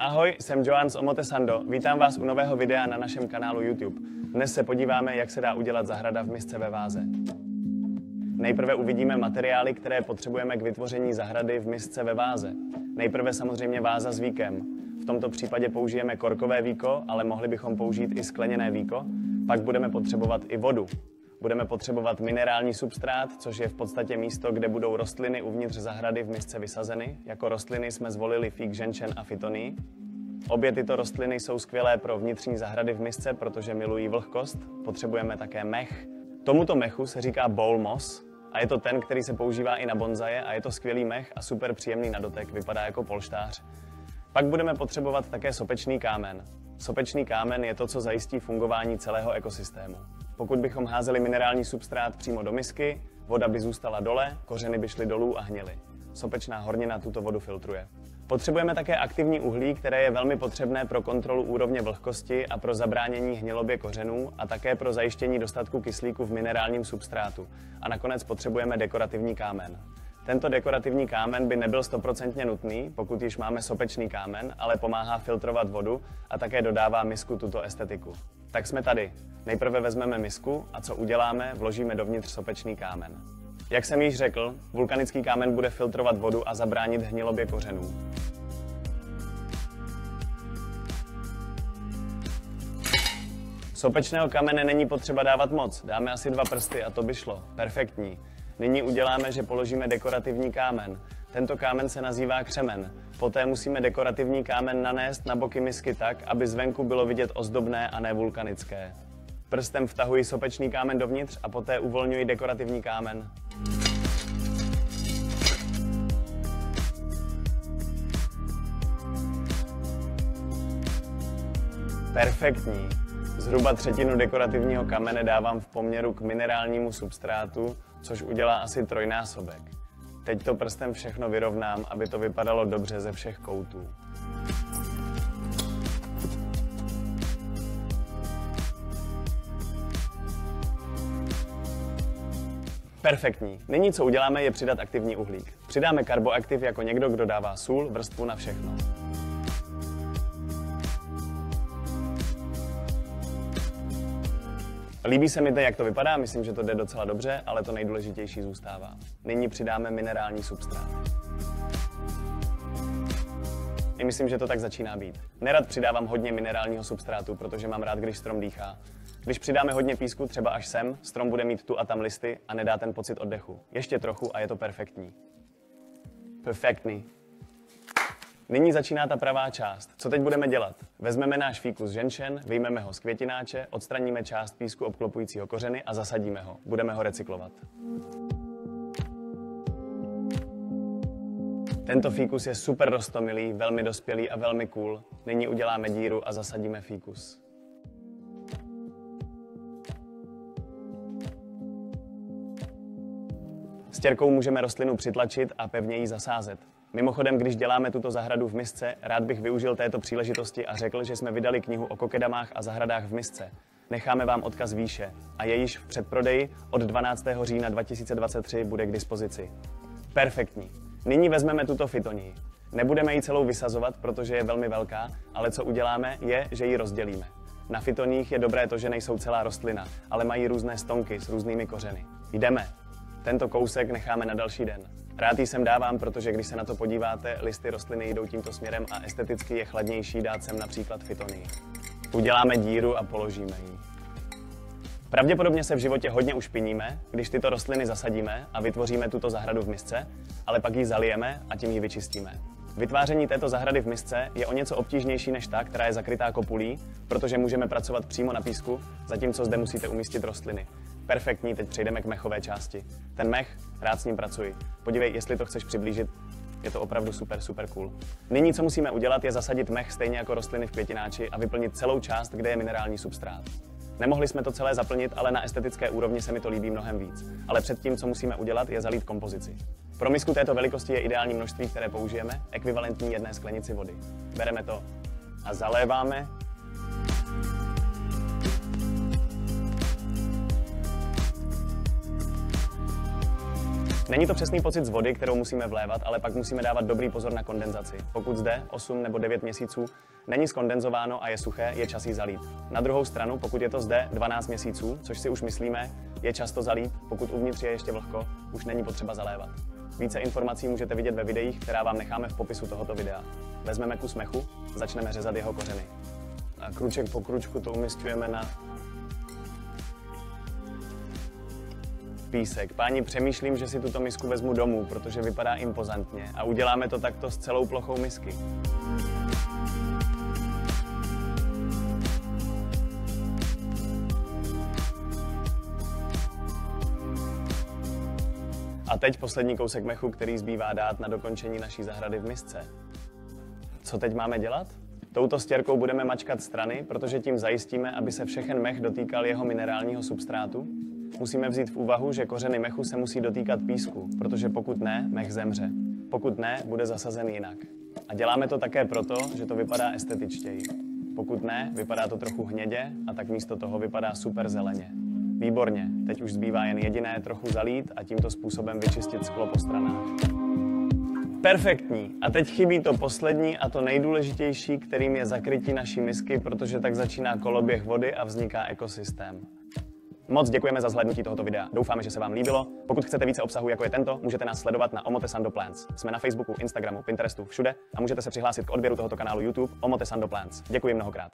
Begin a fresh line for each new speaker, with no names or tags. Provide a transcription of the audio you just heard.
Ahoj, jsem Joan z Omotesando. Vítám vás u nového videa na našem kanálu YouTube. Dnes se podíváme, jak se dá udělat zahrada v misce ve váze. Nejprve uvidíme materiály, které potřebujeme k vytvoření zahrady v misce ve váze. Nejprve samozřejmě váza s víkem. V tomto případě použijeme korkové víko, ale mohli bychom použít i skleněné víko. Pak budeme potřebovat i vodu. Budeme potřebovat minerální substrát, což je v podstatě místo, kde budou rostliny uvnitř zahrady v misce vysazeny. Jako rostliny jsme zvolili fík, ženšen a fytonii. Obě tyto rostliny jsou skvělé pro vnitřní zahrady v misce, protože milují vlhkost. Potřebujeme také mech. Tomuto mechu se říká bowl moss a je to ten, který se používá i na bonzaje a je to skvělý mech a super příjemný na dotek, vypadá jako polštář. Pak budeme potřebovat také sopečný kámen. Sopečný kámen je to, co zajistí fungování celého ekosystému. Pokud bychom házeli minerální substrát přímo do misky, voda by zůstala dole, kořeny by šly dolů a hnily. Sopečná hornina tuto vodu filtruje. Potřebujeme také aktivní uhlí, které je velmi potřebné pro kontrolu úrovně vlhkosti a pro zabránění hnilobě kořenů a také pro zajištění dostatku kyslíku v minerálním substrátu. A nakonec potřebujeme dekorativní kámen. Tento dekorativní kámen by nebyl 100% nutný, pokud již máme sopečný kámen, ale pomáhá filtrovat vodu a také dodává misku tuto estetiku. Tak jsme tady. Nejprve vezmeme misku a co uděláme, vložíme dovnitř sopečný kámen. Jak jsem již řekl, vulkanický kámen bude filtrovat vodu a zabránit hnilobě kořenů. Sopečného kamene není potřeba dávat moc, dáme asi 2 prsty a to by šlo. Perfektní. Nyní uděláme, že položíme dekorativní kámen. Tento kámen se nazývá křemen. Poté musíme dekorativní kámen nanést na boky misky tak, aby zvenku bylo vidět ozdobné a ne vulkanické. Prstem vtahuji sopečný kámen dovnitř a poté uvolňuji dekorativní kámen. Perfektní. Zhruba 1/3 dekorativního kamene dávám v poměru k minerálnímu substrátu, což udělá asi 3násobek. Teď to prstem všechno vyrovnám, aby to vypadalo dobře ze všech koutů. Perfektní. Nyní co uděláme je přidat aktivní uhlík. Přidáme karboaktiv jako někdo, kdo dává sůl, vrstvu na všechno. Líbí se mi to, jak to vypadá, myslím, že to jde docela dobře, ale to nejdůležitější zůstává. Nyní přidáme minerální substrát. I myslím, že to tak začíná být. Nerad přidávám hodně minerálního substrátu, protože mám rád, když strom dýchá. Když přidáme hodně písku, třeba až sem, strom bude mít tu a tam listy a nedá ten pocit oddechu. Ještě trochu a je to perfektní. Perfektní. Nyní začíná ta pravá část. Co teď budeme dělat? Vezmeme náš fíkus ženšen, vyjmeme ho z květináče, odstraníme část písku obklopujícího kořeny a zasadíme ho. Budeme ho recyklovat. Tento fíkus je super roztomilý, velmi dospělý a velmi cool. Nyní uděláme díru a zasadíme fíkus. Stěrkou můžeme rostlinu přitlačit a pevně ji zasázet. Mimochodem, když děláme tuto zahradu v misce, rád bych využil této příležitosti a řekl, že jsme vydali knihu o kokedamách a zahradách v misce. Necháme vám odkaz výše a je již v předprodeji, od 12. října 2023 bude k dispozici. Perfektní. Nyní vezmeme tuto fytonii. Nebudeme ji celou vysazovat, protože je velmi velká, ale co uděláme je, že ji rozdělíme. Na fytoniích je dobré to, že nejsou celá rostlina, ale mají různé stonky s různými kořeny. Jdeme. Tento kousek necháme na další den. Rád ji sem dávám, protože když se na to podíváte, listy rostliny jdou tímto směrem a esteticky je chladnější dát sem například fytonii. Uděláme díru a položíme ji. Pravděpodobně se v životě hodně ušpiníme, když tyto rostliny zasadíme a vytvoříme tuto zahradu v misce, ale pak ji zalijeme a tím ji vyčistíme. Vytváření této zahrady v misce je o něco obtížnější než ta, která je zakrytá kopulí, protože můžeme pracovat přímo na písku, zatímco zde musíte umístit rostliny. Perfektní, teď přejdeme k mechové části. Ten mech, rád s ním pracuji. Podívej, jestli to chceš přiblížit, je to opravdu super cool. Nyní, co musíme udělat, je zasadit mech stejně jako rostliny v květináči a vyplnit celou část, kde je minerální substrát. Nemohli jsme to celé zaplnit, ale na estetické úrovni se mi to líbí mnohem víc. Ale předtím, co musíme udělat, je zalít kompozici. Pro misku této velikosti je ideální množství, které použijeme, ekvivalentní 1 sklenici vody. Bereme to a zaléváme. Není to přesný pocit z vody, kterou musíme vlévat, ale pak musíme dávat dobrý pozor na kondenzaci. Pokud zde 8 nebo 9 měsíců není skondenzováno a je suché, je čas jí zalít. Na druhou stranu, pokud je to zde 12 měsíců, což si už myslíme, je čas to zalít, pokud uvnitř je ještě vlhko, už není potřeba zalévat. Více informací můžete vidět ve videích, která vám necháme v popisu tohoto videa. Vezmeme kus mechu, začneme řezat jeho kořeny. A kruček po kručku to umísťujeme na písek. Páni, přemýšlím, že si tuto misku vezmu domů, protože vypadá impozantně a uděláme to takto s celou plochou misky. A teď poslední kousek mechu, který zbývá dát na dokončení naší zahrady v misce. Co teď máme dělat? Touto stěrkou budeme mačkat strany, protože tím zajistíme, aby se všechen mech dotýkal jeho minerálního substrátu. Musíme vzít v úvahu, že kořeny mechu se musí dotýkat písku, protože pokud ne, mech zemře. Pokud ne, bude zasazen jinak. A děláme to také proto, že to vypadá estetičtěji. Pokud ne, vypadá to trochu hnědě a tak místo toho vypadá super zeleně. Výborně, teď už zbývá jen jediné trochu zalít a tímto způsobem vyčistit sklo po stranách. Perfektní. A teď chybí to poslední a to nejdůležitější, kterým je zakrytí naší misky, protože tak začíná koloběh vody a vzniká ekosystém. Moc děkujeme za zhlédnutí tohoto videa. Doufáme, že se vám líbilo. Pokud chcete více obsahu, jako je tento, můžete nás sledovat na Omotesando Plants. Jsme na Facebooku, Instagramu, Pinterestu, všude a můžete se přihlásit k odběru tohoto kanálu YouTube Omotesando Plants. Děkuji mnohokrát.